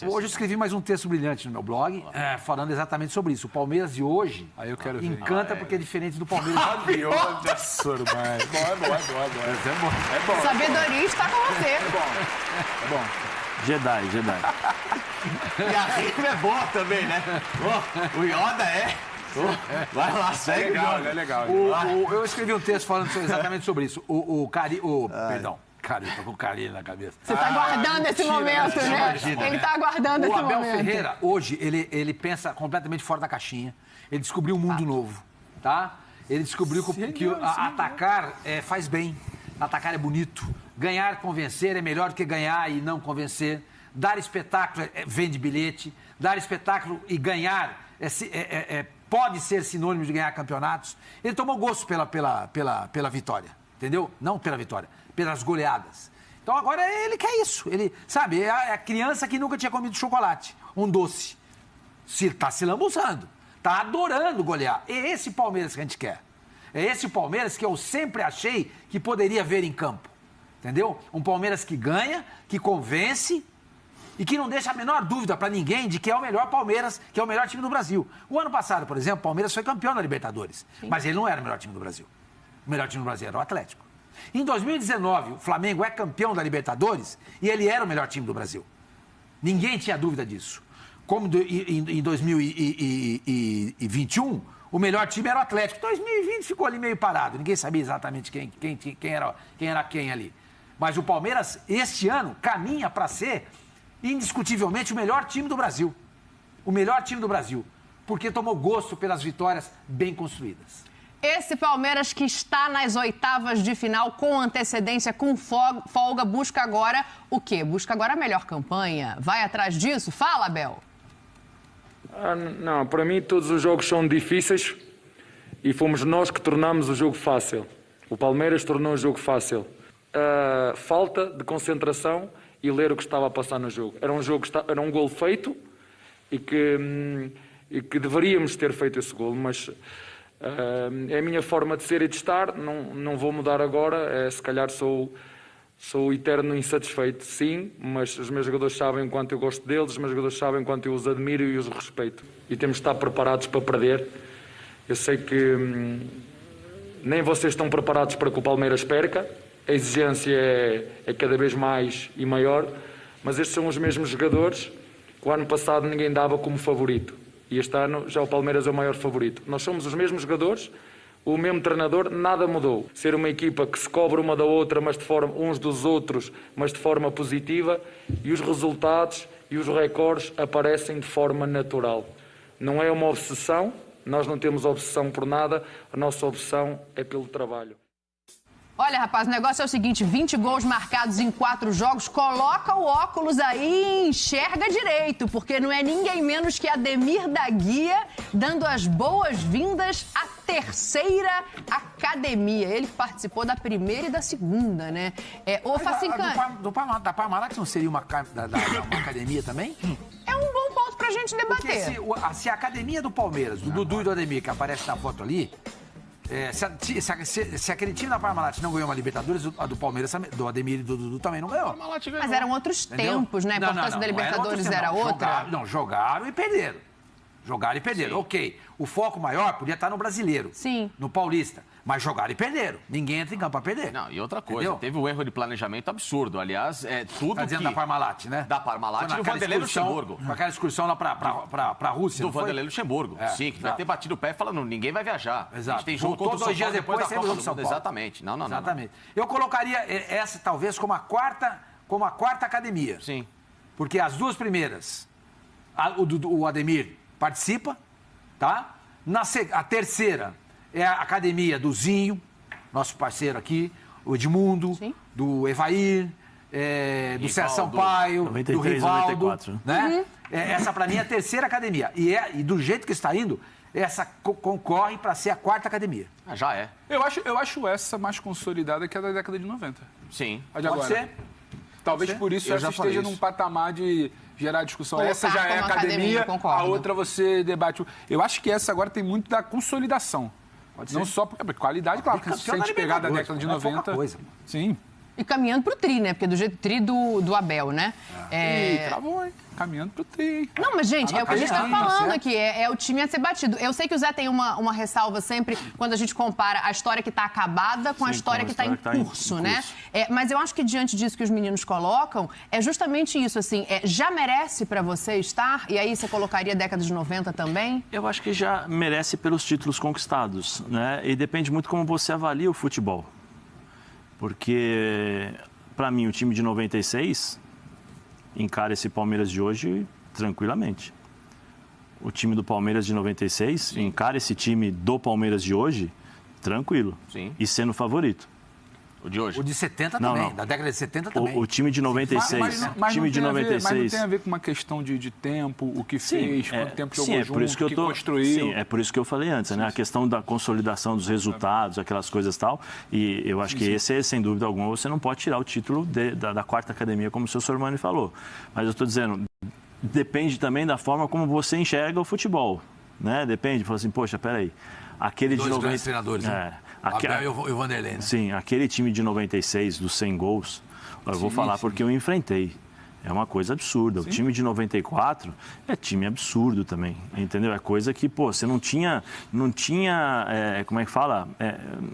Hoje eu escrevi mais um texto brilhante no meu blog, falando exatamente sobre isso. O Palmeiras de hoje encanta porque é diferente do Palmeiras de hoje. Olha só, irmão. É bom. Sabedoria está com você. É bom. Jedi. E a rima é boa também, né? O Yoda é. Vai lá, segue É legal. Eu escrevi um texto falando exatamente sobre isso. Perdão. Tô com carinho na cabeça. Você está aguardando esse momento, né? Imagina, Ele está aguardando esse momento. O Abel Ferreira, hoje, ele pensa completamente fora da caixinha. Ele descobriu um mundo novo, tá? Ele descobriu que atacar faz bem. Atacar é bonito. Ganhar, convencer é melhor do que ganhar e não convencer. Dar espetáculo vende bilhete. Dar espetáculo e ganhar pode ser sinônimo de ganhar campeonatos. Ele tomou gosto pela vitória, entendeu? Não pela vitória, pelas goleadas. Então agora ele quer isso. Ele, sabe, é a criança que nunca tinha comido chocolate, um doce. Está se lambuzando, está adorando golear. É esse Palmeiras que a gente quer. É esse Palmeiras que eu sempre achei que poderia ver em campo. Entendeu? Um Palmeiras que ganha, que convence e que não deixa a menor dúvida para ninguém de que é o melhor Palmeiras, que é o melhor time do Brasil. O ano passado, por exemplo, o Palmeiras foi campeão da Libertadores. Sim. Mas ele não era o melhor time do Brasil. O melhor time do Brasil era o Atlético. Em 2019, o Flamengo é campeão da Libertadores e ele era o melhor time do Brasil. Ninguém tinha dúvida disso. Como em 2021, o melhor time era o Atlético. 2020 ficou ali meio parado. Ninguém sabia exatamente quem era quem ali. Mas o Palmeiras, este ano, caminha para ser indiscutivelmente o melhor time do Brasil. O melhor time do Brasil. Porque tomou gosto pelas vitórias bem construídas. Esse Palmeiras que está nas oitavas de final com antecedência, com folga, busca agora o quê? Busca agora a melhor campanha? Vai atrás disso? Fala, Abel. Não, para mim todos os jogos são difíceis e fomos nós que tornamos o jogo fácil. O Palmeiras tornou o jogo fácil. Falta de concentração e ler o que estava a passar no jogo. Era um golo feito e que deveríamos ter feito esse golo, mas é a minha forma de ser e de estar, não vou mudar agora, se calhar sou eterno insatisfeito, sim, mas os meus jogadores sabem o quanto eu gosto deles, os meus jogadores sabem o quanto eu os admiro e os respeito. E temos de estar preparados para perder. Eu sei que nem vocês estão preparados para que o Palmeiras perca, a exigência é cada vez mais e maior, mas estes são os mesmos jogadores que o ano passado ninguém dava como favorito. E este ano já o Palmeiras é o maior favorito. Nós somos os mesmos jogadores, o mesmo treinador, nada mudou. Ser uma equipa que se cobra uma da outra, mas de forma uns dos outros, mas de forma positiva, e os resultados e os recordes aparecem de forma natural. Não é uma obsessão, nós não temos obsessão por nada, a nossa obsessão é pelo trabalho. Olha, rapaz, o negócio é o seguinte, 20 gols marcados em 4 jogos, coloca o óculos aí e enxerga direito, porque não é ninguém menos que Ademir da Guia dando as boas-vindas à terceira academia. Ele participou da primeira e da segunda, né? Da Parmalat não seria uma academia também? É um bom ponto pra gente debater. Porque se a academia do Palmeiras, do Dudu e do Ademir, que aparece na foto ali... Se aquele time da Parmalat não ganhou uma Libertadores, a do Palmeiras, do Ademir e do Dudu também não ganhou. Mas eram outros tempos, né? A importância da Libertadores era outra. Jogaram e perderam. Sim. Ok. O foco maior podia estar no Brasileiro. Sim. No Paulista. Mas jogaram e perderam. Ninguém entra em campo para perder. Não, e outra coisa, teve um erro de planejamento absurdo. Aliás, tudo tá dizendo da Parmalat, né? Da Parmalat e do Vanderlei Luxemburgo. Com aquela excursão lá para a Rússia, do Vanderlei Luxemburgo, sim, que vai ter batido o pé falando, ninguém vai viajar. Exato. A gente tem jogo contra o São Paulo depois da Copa do São Mundo. Paulo. Exatamente. Não. Exatamente. Eu colocaria essa, talvez, como a quarta academia. Sim. Porque as duas primeiras, o Ademir participa, tá? A terceira é a academia do Zinho, nosso parceiro aqui, o Edmundo, sim, do Evair, do César Sampaio, 93, do Rivaldo, 94. Né? Essa, para mim, é a terceira academia. E do jeito que está indo, essa concorre para ser a quarta academia. Já é. Eu acho essa mais consolidada que a da década de 90. Sim. A de agora. Pode ser. Talvez por isso essa esteja num patamar de gerar discussão. Essa já é academia, a outra você debate. Eu acho que essa agora tem muito da consolidação. Pode ser. Não só porque qualidade, claro, porque se a gente pegar da década de 90... Coisa, sim. E caminhando pro tri, né? Porque do jeito tri do Abel, né? Travou, hein? Caminhando pro tri, hein? Não, mas, gente, é o que a gente tá falando aqui. É o time a ser batido. Eu sei que o Zé tem uma ressalva sempre quando a gente compara a história que tá acabada com a história que tá em curso, né? Mas eu acho que diante disso que os meninos colocam, é justamente isso, assim, já merece pra você estar? E aí você colocaria década de 90 também? Eu acho que já merece pelos títulos conquistados, né? E depende muito como você avalia o futebol. Porque, pra mim, o time de 96... encara esse Palmeiras de hoje tranquilamente. O time do Palmeiras de 96 encara esse time do Palmeiras de hoje tranquilo. Sim. E sendo favorito. O de hoje? O de 70 também, da década de 70 também. O time de 96. Mas time de 96. Mas não tem a ver com uma questão de tempo, o que fez, quanto tempo jogou junto, por isso que eu construiu. Sim, é por isso que eu falei antes, né? A questão da consolidação dos resultados, aquelas coisas e tal. E eu acho que esse, sem dúvida alguma, você não pode tirar o título da quarta academia, como o seu Sormani falou. Mas eu estou dizendo, depende também da forma como você enxerga o futebol, né? Depende, fala assim, poxa, peraí, aquele de 90... treinadores, né? Abel e o Vanderlei, né? Sim, aquele time de 96, dos 100 gols, eu vou falar porque eu enfrentei. É uma coisa absurda. Sim. O time de 94 é time absurdo também, entendeu? É coisa que, pô, você não tinha como é que fala?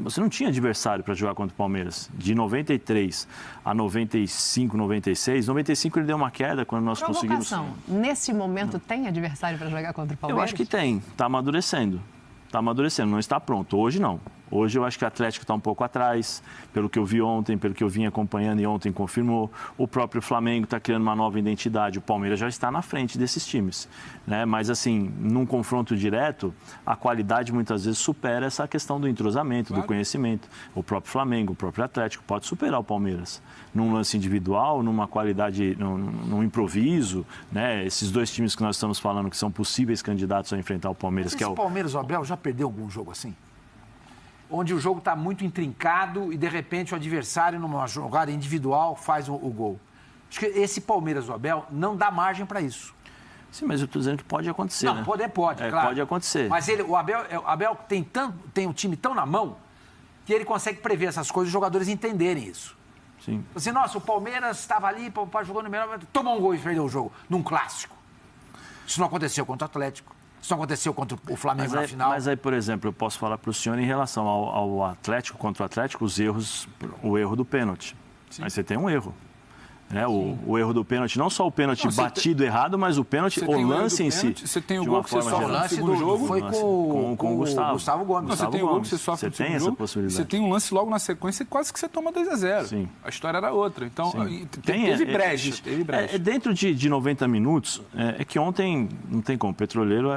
Você não tinha adversário para jogar contra o Palmeiras. De 93 a 95, 96, 95 ele deu uma queda quando nós conseguimos... Nesse momento tem adversário para jogar contra o Palmeiras? Eu acho que tem, está amadurecendo. Está amadurecendo, não está pronto. Hoje não. Hoje eu acho que o Atlético está um pouco atrás, pelo que eu vi ontem, pelo que eu vim acompanhando e ontem confirmou. O próprio Flamengo está criando uma nova identidade. O Palmeiras já está na frente desses times, né? Mas assim, num confronto direto, a qualidade muitas vezes supera essa questão do entrosamento, do conhecimento. O próprio Flamengo, o próprio Atlético pode superar o Palmeiras. Num lance individual, numa qualidade, num improviso, né? Esses dois times que nós estamos falando que são possíveis candidatos a enfrentar o Palmeiras. Mas o Palmeiras, o Abel, já perdeu algum jogo assim? Onde o jogo está muito intrincado e, de repente, o adversário, numa jogada individual, faz o gol. Acho que esse Palmeiras do Abel não dá margem para isso. Sim, mas eu estou dizendo que pode acontecer, não, né? Pode, claro. Pode acontecer. Mas o Abel tem o time tão na mão que ele consegue prever essas coisas e os jogadores entenderem isso. Sim. Assim, nossa, o Palmeiras estava ali, jogou no melhor, tomou um gol e perdeu o jogo, num clássico. Isso não aconteceu contra o Atlético. Isso não aconteceu contra o Flamengo na final. Mas aí, por exemplo, eu posso falar para o senhor em relação ao Atlético, contra o Atlético, o erro do pênalti. Sim. Aí você tem um erro. Né? O erro do pênalti, não só o pênalti batido errado, mas o pênalti, o lance em si. Você tem o gol que você sofre no segundo jogo. Foi com o Gustavo Gomes. Você tem o gol que você sofre no segundo jogo. Você tem um lance logo na sequência e quase que você toma 2-0. Sim. A história era outra. Então, teve brecha. Dentro de 90 minutos, é que ontem não tem como. Petroleiro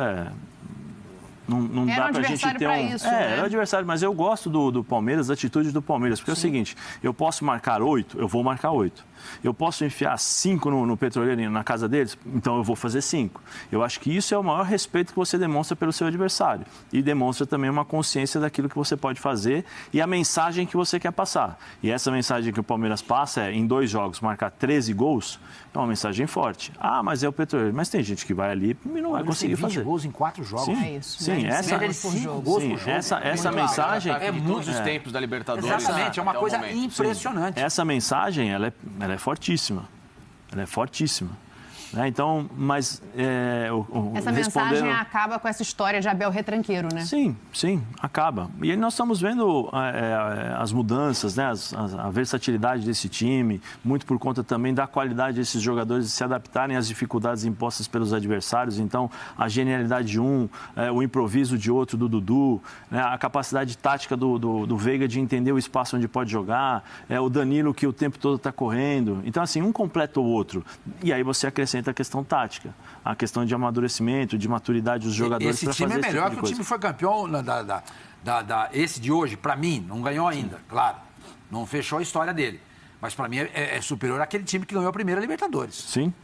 Não dá pra gente ter isso, né? Era o adversário, mas eu gosto do Palmeiras, da atitude do Palmeiras, porque é o seguinte, eu posso marcar 8, eu vou marcar 8. Eu posso enfiar 5 no Petroleiro na casa deles, então eu vou fazer 5. Eu acho que isso é o maior respeito que você demonstra pelo seu adversário. E demonstra também uma consciência daquilo que você pode fazer e a mensagem que você quer passar. E essa mensagem que o Palmeiras passa em 2 jogos, marcar 13 gols, é uma mensagem forte. Ah, mas é o Petroleiro. Mas tem gente que vai ali e não vai conseguir fazer. 20 gols em 4 jogos. Sim, é isso. Sim, essa mensagem... É muitos dos tempos da Libertadores. Exatamente, é uma coisa impressionante. Essa mensagem, ela é fortíssima. Ela é fortíssima. Né? Então, mas... essa mensagem acaba com essa história de Abel retranqueiro, né? Sim, acaba. E aí nós estamos vendo as mudanças, né? A versatilidade desse time, muito por conta também da qualidade desses jogadores de se adaptarem às dificuldades impostas pelos adversários. Então, a genialidade de um, o improviso de outro, do Dudu, né? A capacidade tática do Veiga de entender o espaço onde pode jogar, o Danilo que o tempo todo está correndo. Então, assim, um completa o outro. E aí você acrescenta a questão tática, a questão de amadurecimento, de maturidade dos jogadores para fazer esse time é melhor que o time que foi campeão esse de hoje, para mim, não ganhou ainda, claro, não fechou a história dele, mas para mim é superior àquele time que ganhou a primeira Libertadores. Sim.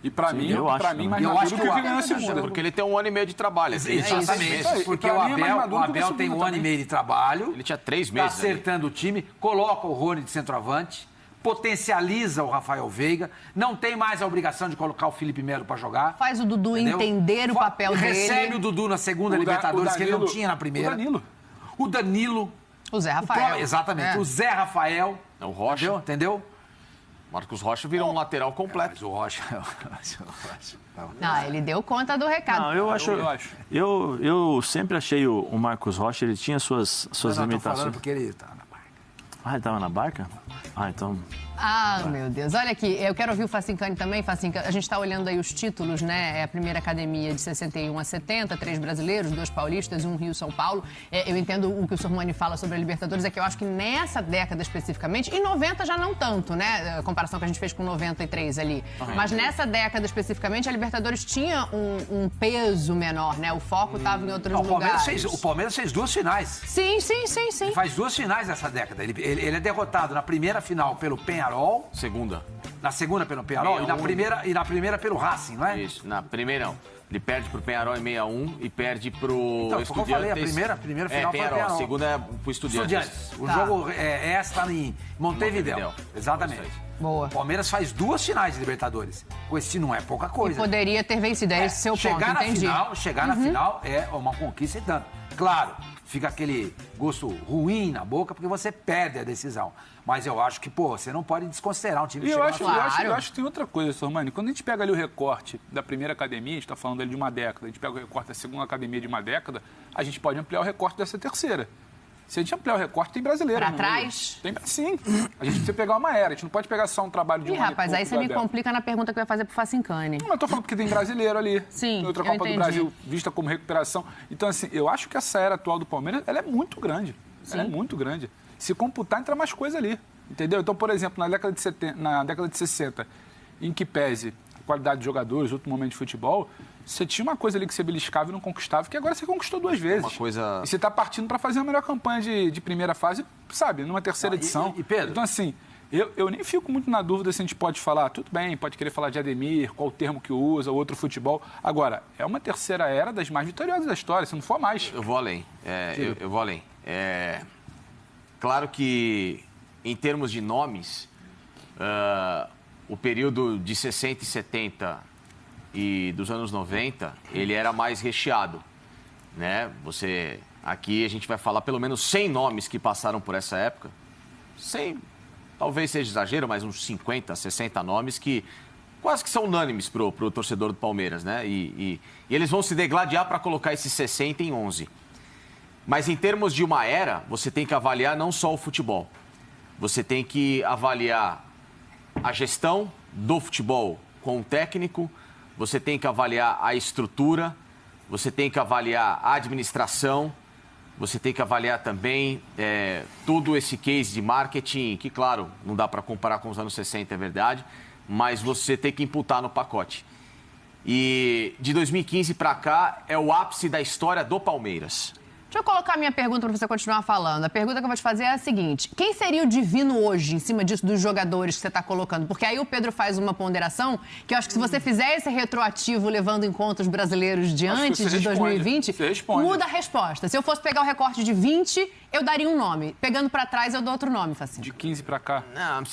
E para mim, mais eu acho que ganhou a segunda. Porque ele tem 1 ano e meio de trabalho. Exatamente, porque o Abel tem 1 ano e meio de trabalho. Ele tinha 3 meses. Está acertando o time, coloca o Rony de centroavante, potencializa o Rafael Veiga, não tem mais a obrigação de colocar o Felipe Melo para jogar. Faz o Dudu entender o papel dele. Recebe o Dudu na segunda Libertadores, que ele não tinha na primeira. O Danilo. O Zé Rafael. Exatamente. O Zé Rafael. É o Rocha. Entendeu? Marcos Rocha virou um lateral completo. Mas o Rocha... Não, ele deu conta do recado. Não, eu sempre achei o Marcos Rocha, ele tinha suas limitações. Tô falando porque ele tá na barca. Ah, ele estava na barca? Ah, então... Meu Deus. Olha aqui, eu quero ouvir o Facincani também. Facincani, a gente está olhando aí os títulos, né? É a primeira academia de 61 a 70, 3 brasileiros, 2 paulistas, 1 Rio-São Paulo. Eu entendo o que o Sormani fala sobre a Libertadores, é que eu acho que nessa década especificamente, em 90 já não tanto, né? A comparação que a gente fez com 93 ali. Mas nessa década especificamente, a Libertadores tinha um peso menor, né? O foco estava em outros lugares. O Palmeiras fez 2 finais. Sim. Ele faz 2 finais nessa década. Ele é derrotado na primeira final pelo Penharol. Segunda. Na segunda pelo Penharol e na primeira pelo Racing, não é? Isso, na primeira não. Ele perde pro Penharol em 61 e perde pro então, Estudiantes. Como eu falei, a primeira final foi o Penharol. A segunda é pro Estudiantes. O jogo está em Montevidéu. Exatamente. Boa. O Palmeiras faz 2 finais de Libertadores. Esse não é pouca coisa. E poderia ter vencido, é esse seu ponto, entendi. Chegar na final é uma conquista e tanto. Claro, fica aquele gosto ruim na boca porque você perde a decisão. Mas eu acho que, você não pode desconsiderar um time que chega na final. Eu acho que tem outra coisa, Sormani. Quando a gente pega ali o recorte da primeira academia, a gente está falando ali de uma década, a gente pega o recorte da segunda academia de uma década, a gente pode ampliar o recorte dessa terceira. Se a gente ampliar o recorte, tem brasileiro. Pra trás? Sim. A gente precisa pegar uma era. A gente não pode pegar só um trabalho de um ano. Rapaz, aí você me complica na pergunta que eu ia fazer pro Facincani. Não, eu tô falando porque tem brasileiro ali. Sim, tem outra Copa do Brasil vista como recuperação. Então, assim, eu acho que essa era atual do Palmeiras, ela é muito grande. Sim. Ela é muito grande. Se computar, entra mais coisa ali. Entendeu? Então, por exemplo, na década de 60, em que pese a qualidade de jogadores, outro momento de futebol, você tinha uma coisa ali que você beliscava e não conquistava, que agora você conquistou 2 vezes. E você está partindo para fazer a melhor campanha de primeira fase, sabe, numa terceira edição. E Pedro? Então, assim, eu nem fico muito na dúvida se a gente pode falar, tudo bem, pode querer falar de Ademir, qual o termo que usa, outro futebol. Agora, é uma terceira era das mais vitoriosas da história, se não for mais. Eu vou além. Eu vou além. Claro que, em termos de nomes, o período de 60 e 70 e dos anos 90, ele era mais recheado, né? Aqui a gente vai falar pelo menos 100 nomes que passaram por essa época. 100, talvez seja exagero, mas uns 50, 60 nomes que quase que são unânimes pro torcedor do Palmeiras, né? E eles vão se degladiar para colocar esses 60 em 11. Mas em termos de uma era, você tem que avaliar não só o futebol. Você tem que avaliar a gestão do futebol com o técnico, você tem que avaliar a estrutura, você tem que avaliar a administração, você tem que avaliar também todo esse case de marketing, que, claro, não dá para comparar com os anos 60, é verdade, mas você tem que imputar no pacote. E de 2015 para cá é o ápice da história do Palmeiras. Deixa eu colocar a minha pergunta para você continuar falando. A pergunta que eu vou te fazer é a seguinte: quem seria o divino hoje, em cima disso, dos jogadores que você está colocando? Porque aí o Pedro faz uma ponderação que eu acho que se você fizer esse retroativo levando em conta os brasileiros de antes de 2020, muda a resposta. Se eu fosse pegar o recorte de 20, eu daria um nome. Pegando para trás, eu dou outro nome, Facinho. De 15 para cá? Não,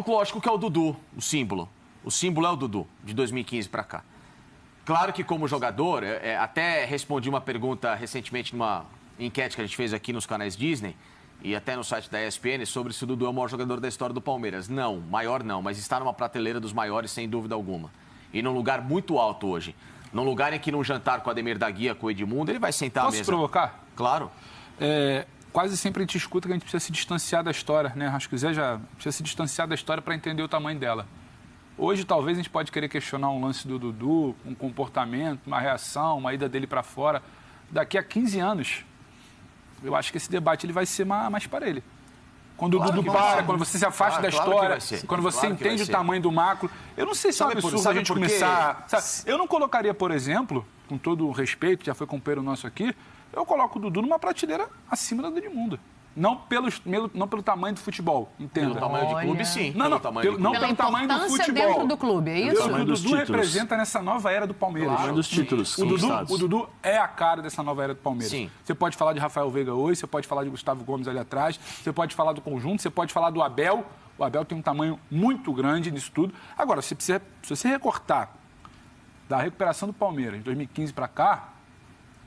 lógico que é o Dudu, o símbolo. O símbolo é o Dudu, de 2015 para cá. Claro que como jogador, até respondi uma pergunta recentemente numa enquete que a gente fez aqui nos canais Disney e até no site da ESPN sobre se o Dudu é o maior jogador da história do Palmeiras. Não, maior não, mas está numa prateleira dos maiores sem dúvida alguma. E num lugar muito alto hoje. Num lugar em que num jantar com o Ademir da Guia, com o Edmundo, ele vai sentar à mesa. Posso provocar? Claro. Quase sempre a gente escuta que a gente precisa se distanciar da história, né? Acho que o Zé já precisa se distanciar da história para entender o tamanho dela. Hoje, talvez, a gente pode querer questionar um lance do Dudu, um comportamento, uma reação, uma ida dele para fora. Daqui a 15 anos, eu acho que esse debate ele vai ser mais para ele. Quando o Dudu para, quando você se afasta da história, quando você entende o tamanho do macro. Eu não sei se é um absurdo a gente começar... Eu não colocaria, por exemplo, com todo o respeito, já foi companheiro nosso aqui, eu coloco o Dudu numa prateleira acima da Edmundo. Não pelo tamanho do futebol, entenda. Pelo tamanho de clube, sim. Não pelo tamanho do futebol. Dentro do clube, é isso? O Dudu representa nessa nova era do Palmeiras. Claro, dos títulos. O Dudu é a cara dessa nova era do Palmeiras. Sim. Você pode falar de Rafael Veiga hoje, você pode falar de Gustavo Gomes ali atrás, você pode falar do conjunto, você pode falar do Abel. O Abel tem um tamanho muito grande nisso tudo. Agora, se você recortar da recuperação do Palmeiras de 2015 para cá,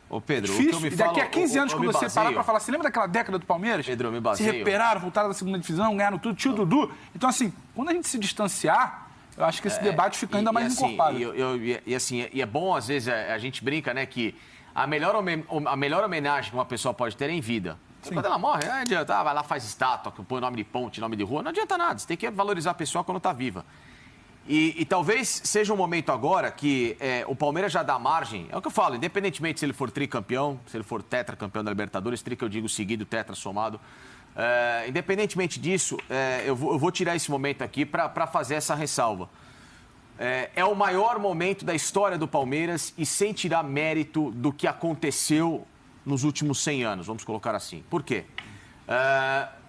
Ô, Pedro, Difícil. o que eu me E daqui falo, a 15 anos, eu quando me você baseio- parar pra falar, você lembra daquela década do Palmeiras? Pedro, eu me Se baseio- recuperaram, voltaram da segunda divisão, ganharam tudo, tio Dudu. Então, assim, quando a gente se distanciar, eu acho que esse debate fica ainda mais encorpado. E é bom, às vezes, a gente brinca, né, que a melhor homenagem que uma pessoa pode ter é em vida. Quando ela morre, não adianta, vai lá, faz estátua, põe nome de ponte, nome de rua, não adianta nada. Você tem que valorizar a pessoa quando está viva. E talvez seja um momento agora que o Palmeiras já dá margem, é o que eu falo, independentemente se ele for tricampeão, se ele for tetracampeão da Libertadores, tri que eu digo seguido, tetra somado, independentemente disso, eu vou tirar esse momento aqui para fazer essa ressalva. É o maior momento da história do Palmeiras e sem tirar mérito do que aconteceu nos últimos 100 anos, vamos colocar assim. Por quê?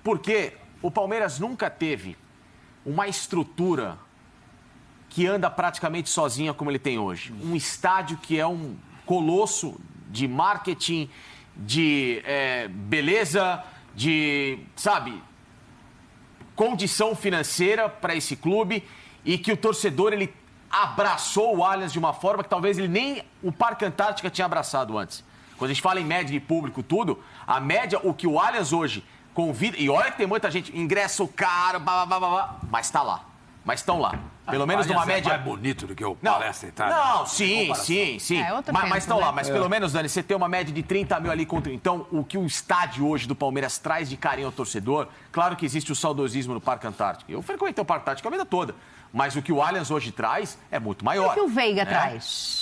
Porque o Palmeiras nunca teve uma estrutura que anda praticamente sozinha como ele tem hoje. Um estádio que é um colosso de marketing, de beleza, de, sabe, condição financeira para esse clube e que o torcedor, ele abraçou o Allianz de uma forma que talvez ele nem o Parque Antártica tinha abraçado antes. Quando a gente fala em média de público, tudo, a média, o que o Allianz hoje convida, e olha que tem muita gente, ingresso caro, mas está lá. Mas estão lá. Pelo menos numa média. É mais bonito do que o Palestra Itália. Não, sim. Mas estão lá. Mas pelo menos, Dani, você tem uma média de 30 mil ali contra. Então, o que o estádio hoje do Palmeiras traz de carinho ao torcedor, claro que existe o saudosismo no Parque Antártico. Eu frequentei o Parque Antártico a vida toda. Mas o que o Allianz hoje traz é muito maior. O que o Veiga traz?